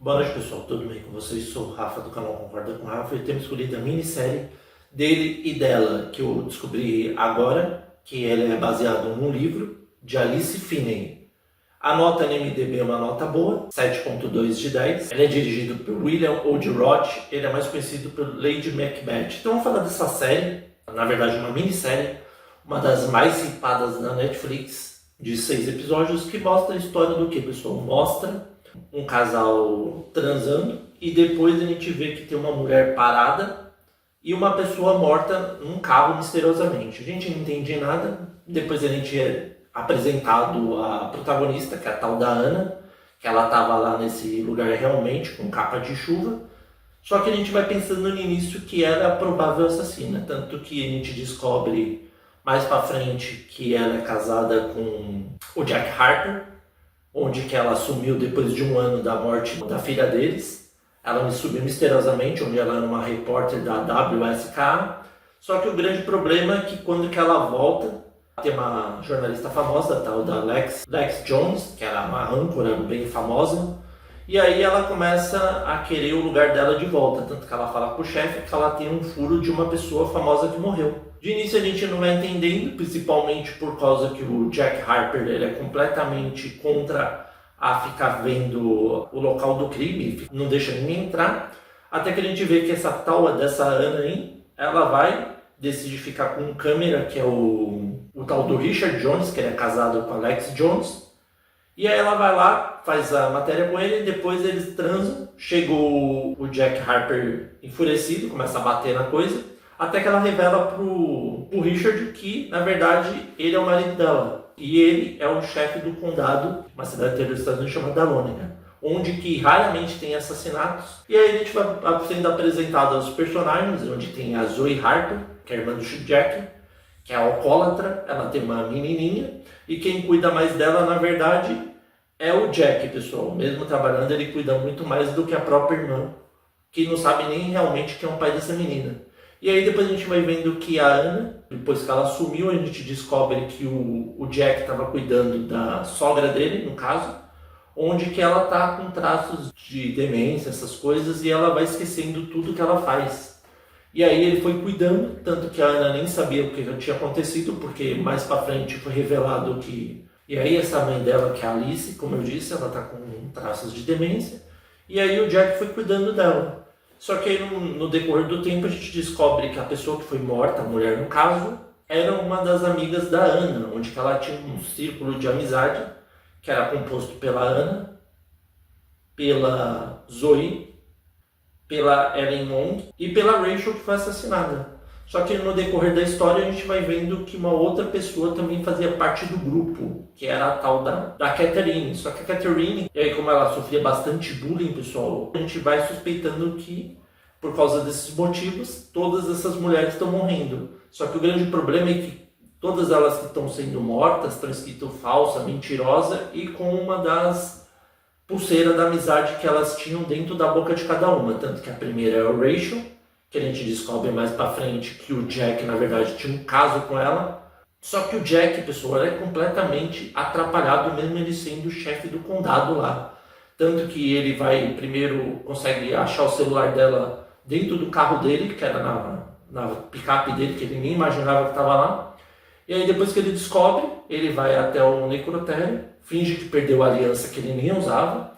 Boa noite, pessoal, tudo bem com vocês? Sou o Rafa do canal Concorda com o Rafa e temos escolhido a minissérie dele e dela, que eu descobri agora, que ele é baseado num livro de Alice Finney. A nota no MDB é uma nota boa, 7.2 de 10. Ele é dirigido por William Oldroyd, ele é mais conhecido por Lady Macbeth. Então vamos falar dessa série, na verdade uma minissérie, uma das mais cipadas da Netflix, de 6 episódios, que mostra a história do que, pessoal? Mostra um casal transando e depois a gente vê que tem uma mulher parada e uma pessoa morta num carro misteriosamente. A gente não entende nada, depois a gente é apresentado a protagonista, que é a tal da Ana, que ela estava lá nesse lugar realmente com capa de chuva, só que a gente vai pensando no início que ela é a provável assassina, tanto que a gente descobre mais pra frente que ela é casada com o Jack Harper, onde que ela sumiu depois de um ano da morte da filha deles. Ela sumiu misteriosamente, onde ela era uma repórter da WSK. Só que o grande problema é que quando que ela volta, tem uma jornalista famosa, tal da Lex Jones, que era uma âncora bem famosa, e aí ela começa a querer o lugar dela de volta, tanto que ela fala com o chefe que ela tem um furo de uma pessoa famosa que morreu. De início a gente não vai entendendo, principalmente por causa que o Jack Harper ele é completamente contra a ficar vendo o local do crime, não deixa ninguém entrar, até que a gente vê que essa tal dessa Ana aí, ela decide ficar com câmera, que é o tal do Richard Jones, que ele é casado com a Alex Jones, e aí ela vai lá, faz a matéria com ele, e depois eles transam, chega o Jack Harper enfurecido, começa a bater na coisa, até que ela revela pro Richard que, na verdade, ele é o marido dela. E ele é o chefe do condado, uma cidade interior dos Estados Unidos chamada Dahlonega, onde que raramente tem assassinatos. E aí a gente vai sendo apresentado aos personagens, onde tem a Zoe Harper, que é a irmã do Jack, que é alcoólatra, ela tem uma menininha, e quem cuida mais dela, na verdade, é o Jack, pessoal. Mesmo trabalhando, ele cuida muito mais do que a própria irmã, que não sabe nem realmente quem é o pai dessa menina. E aí depois a gente vai vendo que a Ana, depois que ela sumiu, a gente descobre que o Jack estava cuidando da sogra dele, no caso, onde que ela tá com traços de demência, essas coisas, e ela vai esquecendo tudo que ela faz. E aí ele foi cuidando, tanto que a Ana nem sabia o que tinha acontecido, porque mais pra frente foi revelado que... E aí essa mãe dela, que é a Alice, como eu disse, ela tá com traços de demência, e aí o Jack foi cuidando dela. Só que aí no decorrer do tempo a gente descobre que a pessoa que foi morta, a mulher no caso, era uma das amigas da Ana, onde que ela tinha um círculo de amizade, que era composto pela Ana, pela Zoe, pela Ellen Wong e pela Rachel, que foi assassinada. Só que no decorrer da história a gente vai vendo que uma outra pessoa também fazia parte do grupo, que era a tal da Catherine. Só que a Catherine, e aí como ela sofria bastante bullying, pessoal, a gente vai suspeitando que, por causa desses motivos, todas essas mulheres estão morrendo. Só que o grande problema é que todas elas que estão sendo mortas estão escrito falsa, mentirosa e com uma das pulseiras da amizade que elas tinham dentro da boca de cada uma. Tanto que a primeira é a Rachel, que a gente descobre mais pra frente que o Jack, na verdade, tinha um caso com ela. Só que o Jack, pessoal, é completamente atrapalhado, mesmo ele sendo o chefe do condado lá. Tanto que ele primeiro consegue achar o celular dela dentro do carro dele, que era na picape dele, que ele nem imaginava que estava lá. E aí depois que ele descobre, ele vai até o necrotério, finge que perdeu a aliança que ele nem usava.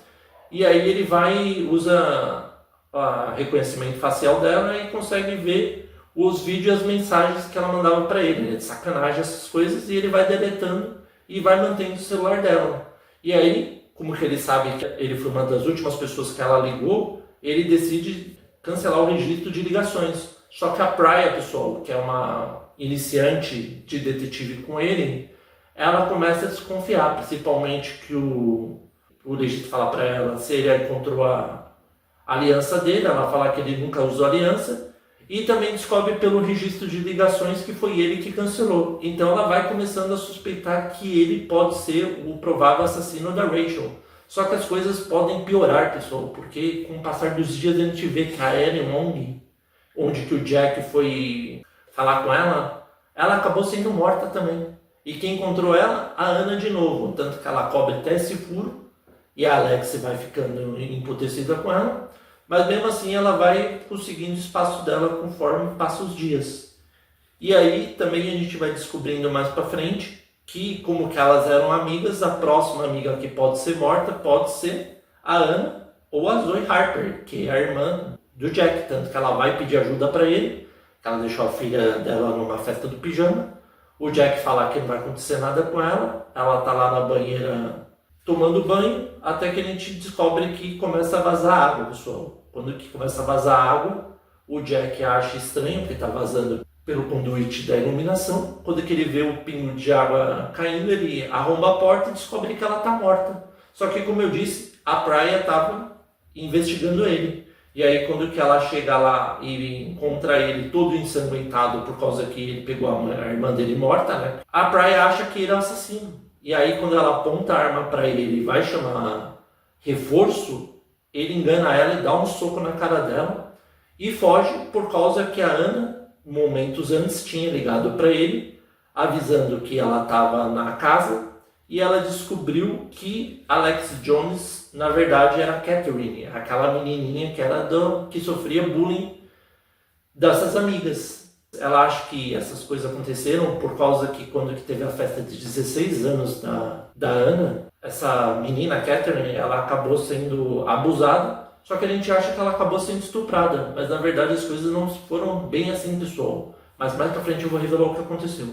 E aí ele usa o reconhecimento facial dela e consegue ver os vídeos e as mensagens que ela mandava para ele, né, de sacanagem, essas coisas, e ele vai deletando e vai mantendo o celular dela. E aí, como que ele sabe que ele foi uma das últimas pessoas que ela ligou, ele decide cancelar o registro de ligações. Só que a Praia, pessoal, que é uma iniciante de detetive com ele, ela começa a desconfiar, principalmente que o legista fala para ela se ele encontrou a aliança dele, ela fala que ele nunca usou aliança, e também descobre pelo registro de ligações que foi ele que cancelou. Então ela vai começando a suspeitar que ele pode ser o provável assassino da Rachel. Só que as coisas podem piorar, pessoal, porque com o passar dos dias a gente vê que a Ellen Wong, onde que o Jack foi falar com ela acabou sendo morta também. E quem encontrou ela? A Ana de novo, tanto que ela cobre até esse furo. e a Alex vai ficando emputecida com ela, mas mesmo assim ela vai conseguindo o espaço dela conforme passam os dias. E aí também a gente vai descobrindo mais pra frente que, como que elas eram amigas, a próxima amiga que pode ser morta pode ser a Anna ou a Zoe Harper, que é a irmã do Jack, tanto que ela vai pedir ajuda para ele, que ela deixou a filha dela numa festa do pijama. O Jack fala que não vai acontecer nada com ela, ela tá lá na banheira tomando banho, até que a gente descobre que começa a vazar água, pessoal. Quando que começa a vazar água, o Jack acha estranho, porque tá vazando pelo conduíte da iluminação. Quando que ele vê o pingo de água caindo, ele arromba a porta e descobre que ela tá morta. Só que, como eu disse, a Praia estava investigando ele. E aí, quando que ela chega lá e encontra ele todo ensanguentado por causa que ele pegou a irmã dele morta, né? A Praia acha que ele é o assassino. E aí, quando ela aponta a arma para ele e vai chamar reforço, ele engana ela e dá um soco na cara dela e foge por causa que a Anna, momentos antes, tinha ligado para ele, avisando que ela estava na casa, e ela descobriu que Alex Jones, na verdade, era a Catherine, aquela menininha que sofria bullying dessas amigas. Ela acha que essas coisas aconteceram por causa que quando que teve a festa de 16 anos da Anna, essa menina, Catherine, ela acabou sendo abusada, só que a gente acha que ela acabou sendo estuprada, mas na verdade as coisas não foram bem assim, pessoal. Mas mais pra frente eu vou revelar o que aconteceu.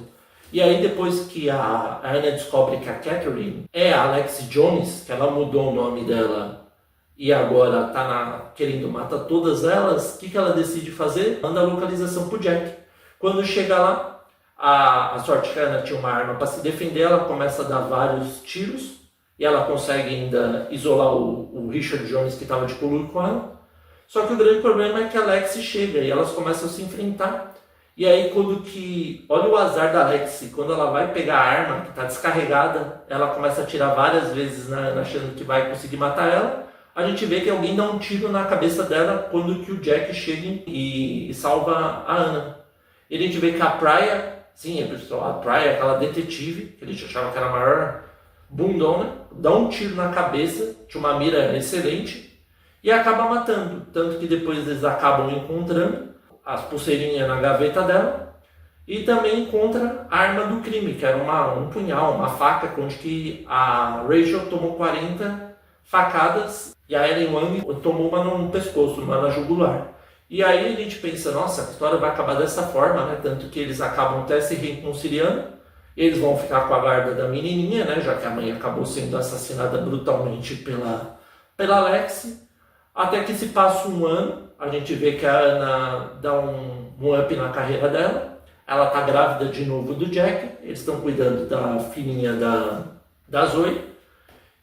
E aí depois que a Anna descobre que a Catherine é a Alex Jones, que ela mudou o nome dela e agora tá querendo matar todas elas, o que ela decide fazer? Manda a localização pro Jack. Quando chega lá, a sorte que a Anna tinha uma arma para se defender, ela começa a dar vários tiros e ela consegue ainda isolar o Richard Jones que estava de collude com ela. Só que o grande problema é que a Alex chega e elas começam a se enfrentar. E aí quando que... Olha o azar da Alex, quando ela vai pegar a arma que está descarregada, ela começa a atirar várias vezes na Anna, achando que vai conseguir matar ela. A gente vê que alguém dá um tiro na cabeça dela quando que o Jack chega e salva a Anna. E a gente vê que a Praia, sim, pessoal, a Praia, aquela detetive, que a gente achava que era a maior bundona, dá um tiro na cabeça, tinha uma mira excelente, e acaba matando. Tanto que depois eles acabam encontrando as pulseirinhas na gaveta dela, e também encontra a arma do crime, que era um punhal, uma faca, onde que a Rachel tomou 40 facadas, e a Ellen Wang tomou uma no pescoço, uma na jugular. E aí a gente pensa, nossa, a história vai acabar dessa forma, né? Tanto que eles acabam até se reconciliando, eles vão ficar com a guarda da menininha, né? Já que a mãe acabou sendo assassinada brutalmente pela Alex. Até que se passa um ano, a gente vê que a Anna dá um up na carreira dela, ela tá grávida de novo do Jack, eles estão cuidando da filhinha da Zoe.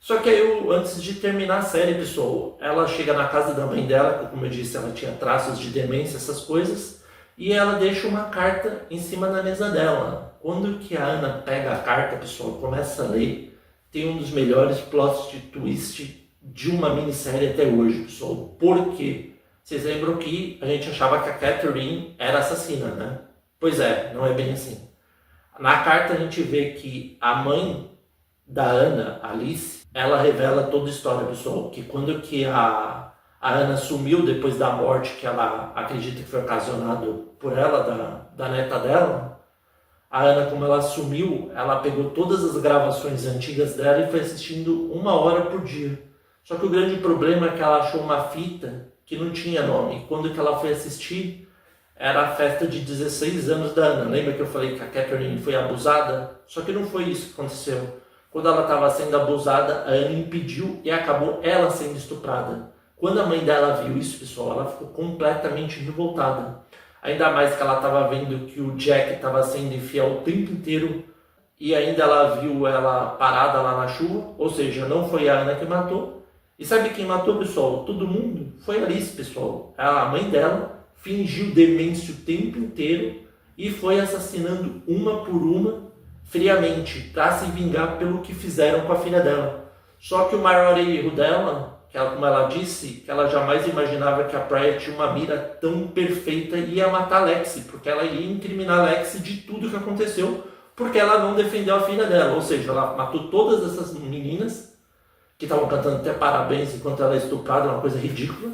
Só que aí, antes de terminar a série, pessoal, ela chega na casa da mãe dela, que, como eu disse, ela tinha traços de demência, essas coisas, e ela deixa uma carta em cima da mesa dela. Quando que a Anna pega a carta, pessoal, começa a ler, tem um dos melhores plots de twist de uma minissérie até hoje, pessoal. Por quê? Vocês lembram que a gente achava que a Catherine era assassina, né? Pois é, não é bem assim. Na carta a gente vê que a mãe da Anna, Alice, ela revela toda a história, pessoal, que quando que a Anna sumiu depois da morte que ela acredita que foi ocasionado por ela, da neta dela, a Anna, como ela sumiu, ela pegou todas as gravações antigas dela e foi assistindo 1 hora por dia. Só que o grande problema é que ela achou uma fita que não tinha nome. Quando que ela foi assistir, era a festa de 16 anos da Anna. Lembra que eu falei que a Catherine foi abusada? Só que não foi isso que aconteceu. Quando ela estava sendo abusada, a Anna impediu e acabou ela sendo estuprada. Quando a mãe dela viu isso, pessoal, ela ficou completamente revoltada. Ainda mais que ela estava vendo que o Jack estava sendo infiel o tempo inteiro e ainda ela viu ela parada lá na chuva, ou seja, não foi a Anna que matou. E sabe quem matou, pessoal? Todo mundo. Foi a Alice, pessoal. A mãe dela fingiu demência o tempo inteiro e foi assassinando uma por uma, friamente, para se vingar pelo que fizeram com a filha dela. Só que o maior erro dela, que ela, como ela disse, que ela jamais imaginava que a Praia tinha uma mira tão perfeita e ia matar a Lexi, porque ela ia incriminar a Lexi de tudo que aconteceu, porque ela não defendeu a filha dela. Ou seja, ela matou todas essas meninas que estavam cantando até parabéns enquanto ela é estuprada, uma coisa ridícula,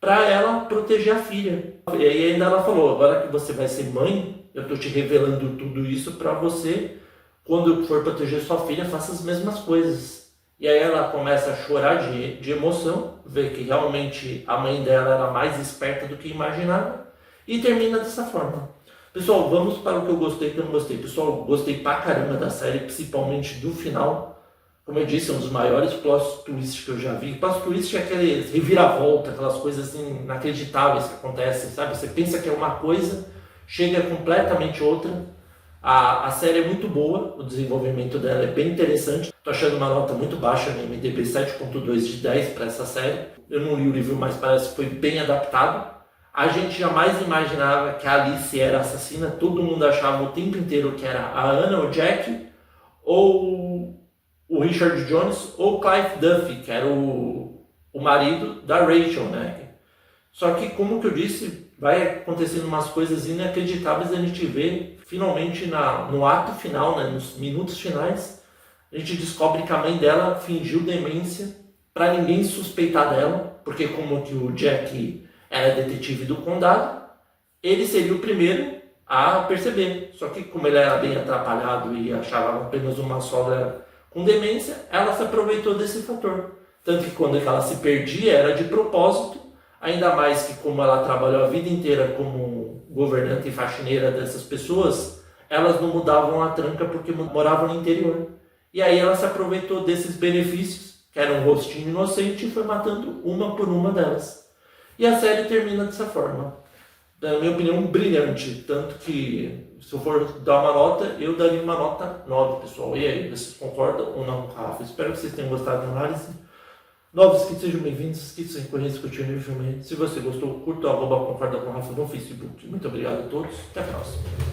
para ela proteger a filha. E aí ainda ela falou, agora que você vai ser mãe, eu estou te revelando tudo isso para você, quando for proteger sua filha, faça as mesmas coisas. E aí ela começa a chorar de emoção, vê que realmente a mãe dela era mais esperta do que imaginava, e termina dessa forma. Pessoal, vamos para o que eu gostei e o que eu não gostei. Pessoal, gostei pra caramba da série, principalmente do final. Como eu disse, é um dos maiores plot twists que eu já vi. Plot twist é aquele reviravolta, aquelas coisas assim, inacreditáveis que acontecem, sabe? Você pensa que é uma coisa, chega completamente outra. A série é muito boa, o desenvolvimento dela é bem interessante. Estou achando uma nota muito baixa no IMDb, 7.2 de 10 para essa série. Eu não li o livro, mas parece que foi bem adaptado. A gente jamais imaginava que a Alice era assassina. Todo mundo achava o tempo inteiro que era a Anna, o Jack, ou o Richard Jones, ou o Clive Duffy, que era o marido da Rachel, né? Só que, como que eu disse, vai acontecendo umas coisas inacreditáveis. A gente vê, finalmente, no ato final, né, nos minutos finais, a gente descobre que a mãe dela fingiu demência para ninguém suspeitar dela, porque como que o Jack era detetive do condado, ele seria o primeiro a perceber. Só que como ele era bem atrapalhado e achava apenas uma sogra com demência, ela se aproveitou desse fator. Tanto que quando ela se perdia era de propósito, ainda mais que como ela trabalhou a vida inteira como governante e faxineira dessas pessoas, elas não mudavam a tranca porque moravam no interior. E aí ela se aproveitou desses benefícios, que era um rostinho inocente, e foi matando uma por uma delas. E a série termina dessa forma. Na minha opinião, brilhante. Tanto que, se eu for dar uma nota, eu daria uma nota 9, pessoal. E aí, vocês concordam ou não com a Rafa? Espero que vocês tenham gostado da análise. Novos que sejam bem-vindos, inscritos em correntes, continuem o filme. Se você gostou, curta o @concorda com Rafa no Facebook. Muito obrigado a todos. Até a próxima.